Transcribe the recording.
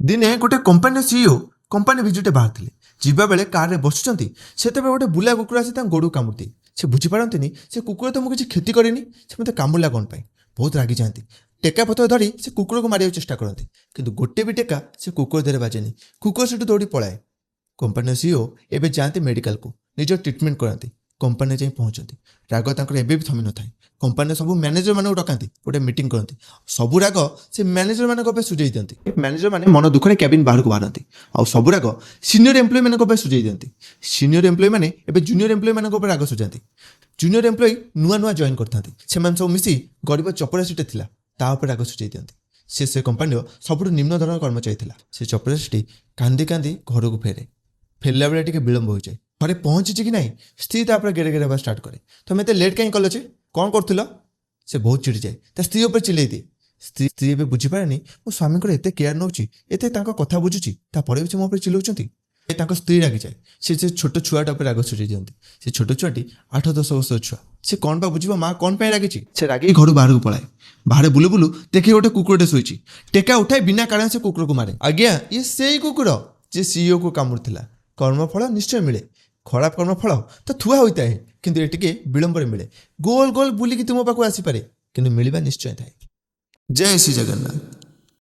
ଦିନେ ଗୋଟେ କମ୍ପାନୀର ସିଇଓ କମ୍ପାନୀ ଭିଜିଟେ ବାହାରିଥିଲେ। ଯିବା ବେଳେ କାର୍ରେ ବସୁଛନ୍ତି, ସେତେବେଳେ ଗୋଟେ ବୁଲା କୁକୁର ଆସି ତାଙ୍କ ଗୋଡ଼କୁ କାମୁଡ଼ିଦିଏ। ସେ ବୁଝିପାରନ୍ତିନି ସେ କୁକୁର ତ ମୁଁ କିଛି କ୍ଷତି କରିନି, ସେ ମୋତେ କାମୁଡ଼ିଲା କ'ଣ ପାଇଁ। ବହୁତ ରାଗିଯାଆନ୍ତି। ଟେକା ପତ୍ର ଧରି ସେ କୁକୁରକୁ ମାରିବାକୁ ଚେଷ୍ଟା କରନ୍ତି, କିନ୍ତୁ ଗୋଟେ ବି ଟେକା ସେ କୁକୁର ଦେହରେ ବାଜେନି। କୁକୁର ସେଠୁ ଦୌଡ଼ି ପଳାଏ। କମ୍ପାନୀର ସିଇଓ ଏବେ ଯାଆନ୍ତି ମେଡ଼ିକାଲକୁ, ନିଜର ଟ୍ରିଟମେଣ୍ଟ କରାନ୍ତି। କମ୍ପାନୀରେ ଯାଇ ପହଞ୍ଚନ୍ତି। ରାଗ ତାଙ୍କର ଏବେ ବି ଥମି ନଥାଏ। କମ୍ପାନୀର ସବୁ ମ୍ୟାନେଜରମାନଙ୍କୁ ଡକାନ୍ତି, ଗୋଟେ ମିଟିଂ କରନ୍ତି। ସବୁ ରାଗ ସେ ମ୍ୟାନେଜରମାନଙ୍କ ଉପରେ ସୁଝେଇ ଦିଅନ୍ତି। ମ୍ୟାନେଜରମାନେ ମନ ଦୁଃଖରେ କ୍ୟାବିନ୍ ବାହାରକୁ ବାହାରନ୍ତି। ଆଉ ସବୁ ରାଗ ସିନିୟର ଏମ୍ପ୍ଲୟିମାନଙ୍କ ଉପରେ ସୁଝେଇ ଦିଅନ୍ତି। ସିନିୟର ଏମ୍ପ୍ଲୟିମାନେ ଏବେ ଜୁନିୟର ଏମ୍ପ୍ଲୟିମାନଙ୍କ ଉପରେ ରାଗ ସୁଝାନ୍ତି। ଜୁନିୟର ଏମ୍ପ୍ଲୟି ନୂଆ ନୂଆ ଜଏନ୍ କରିଥାନ୍ତି। ସେମାନେ ସବୁ ମିଶି ଗରିବ ଚପରାସିଟେ ଥିଲା, ତା ଉପରେ ରାଗ ସୁଝେଇ ଦିଅନ୍ତି। ସେ କମ୍ପାନୀର ସବୁଠୁ ନିମ୍ନ ଧରଣର କର୍ମଚାରୀ ଥିଲା। ସେ ଚପରାସିଟି କାନ୍ଦି କାନ୍ଦି ଘରକୁ ଫେରେ। ଫେରିଲା ବେଳେ ଟିକେ ବିଳମ୍ବ ହୋଇଯାଏ। ଘରେ ପହଞ୍ଚିଛି କି ନାହିଁ, ସ୍ତ୍ରୀ ତାପରେ ଗେରେ ଗେରେ ହେବା ଷ୍ଟାର୍ଟ କରେ। ତମେ ଏତେ ଲେଟ୍ କାହିଁ କଲ ଯେ, କ'ଣ କରୁଥିଲ? ସେ ବହୁତ ଚିଡ଼ିଯାଏ, ତା ସ୍ତ୍ରୀ ଉପରେ ଚିଲେଇ ଦିଏ। ସ୍ତ୍ରୀ ଏବେ ବୁଝିପାରେନି ମୋ ସ୍ୱାମୀଙ୍କର ଏତେ କେୟାର ନେଉଛି, ଏତେ ତାଙ୍କ କଥା ବୁଝୁଛି, ତାପରେ ବି ସେ ମୋ ଉପରେ ଚିଲଉଛନ୍ତି। ତାଙ୍କ ସ୍ତ୍ରୀ ରାଗିଯାଏ। ସେ ଛୋଟ ଛୁଆଟା ଉପରେ ରାଗ ସୁଝେଇ ଦିଅନ୍ତି। ସେ ଛୋଟ ଛୁଆଟି 8-10 ବର୍ଷର ଛୁଆ। ସେ କ'ଣ ବା ବୁଝିବ ମା କ'ଣ ପାଇଁ ରାଗିଛି। ସେ ରାଗିକି ଘରୁ ବାହାରକୁ ପଳାଏ। ବାହାରେ ବୁଲୁ ବୁଲୁ ଦେଖି ଗୋଟେ କୁକୁରଟେ ଶୋଇଛି। ଟେକା ଉଠାଇ ବିନା କାରଣ ସେ କୁକୁରକୁ ମାରେ। ଆଜ୍ଞା, ଇଏ ସେଇ କୁକୁର ଯେ ସିଇଓକୁ କାମୁଡ଼ିଥିଲା। କର୍ମଫଳ ନିଶ୍ଚୟ ମିଳେ। ଖରାପ କର୍ମଫଳ ତ ଥୁଆ ହୋଇଥାଏ, କିନ୍ତୁ ଏ ଟିକେ ବିଳମ୍ବରେ ମିଳେ। ଗୋଲ ଗୋଲ ବୁଲିକି ତୁମ ପାଖକୁ ଆସିପାରେ, କିନ୍ତୁ ମିଳିବା ନିଶ୍ଚୟ ଥାଏ। ଜୟ ଶ୍ରୀ ଜଗନ୍ନାଥ।